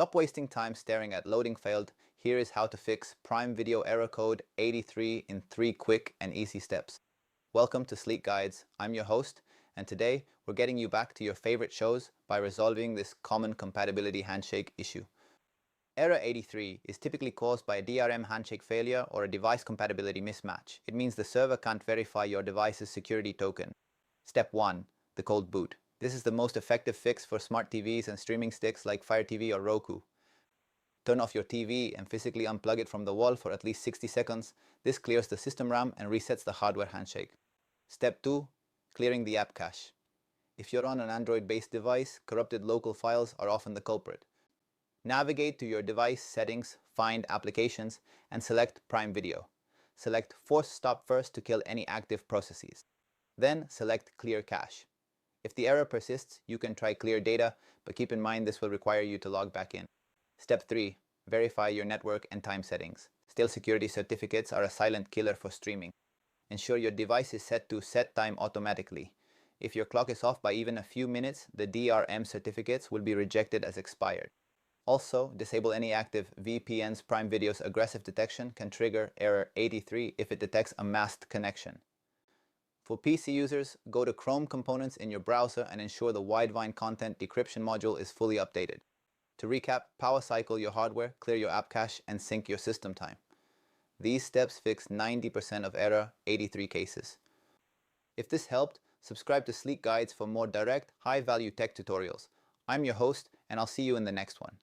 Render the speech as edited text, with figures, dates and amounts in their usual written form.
Stop wasting time staring at loading failed. Here is how to fix Prime Video error code 83 in 3 quick and easy steps. Welcome to Sleek Guides. I'm your host, and today we're getting you back to your favorite shows by resolving this common compatibility handshake issue. Error 83 is typically caused by a DRM handshake failure or a device compatibility mismatch. It means the server can't verify your device's security token. Step 1. The cold boot. This is the most effective fix for smart TVs and streaming sticks like Fire TV or Roku. Turn off your TV and physically unplug it from the wall for at least 60 seconds. This clears the system RAM and resets the hardware handshake. Step 2. Clearing the app cache. If you're on an Android-based device, corrupted local files are often the culprit. Navigate to your device settings, find applications, and select Prime Video. Select Force Stop First to kill any active processes. Then select Clear Cache. If the error persists, you can try Clear Data, but keep in mind this will require you to log back in. Step 3. Verify your network and time settings. Stale security certificates are a silent killer for streaming. Ensure your device is set to set time automatically. If your clock is off by even a few minutes, the DRM certificates will be rejected as expired. Also, disable any active VPN's Prime Video's aggressive detection can trigger error 83 if it detects a masked connection. For PC users, go to Chrome components in your browser and ensure the Widevine content decryption module is fully updated. To recap, power cycle your hardware, clear your app cache, and sync your system time. These steps fix 90% of error 83 cases. If this helped, subscribe to Sleek Guides for more direct, high-value tech tutorials. I'm your host, and I'll see you in the next one.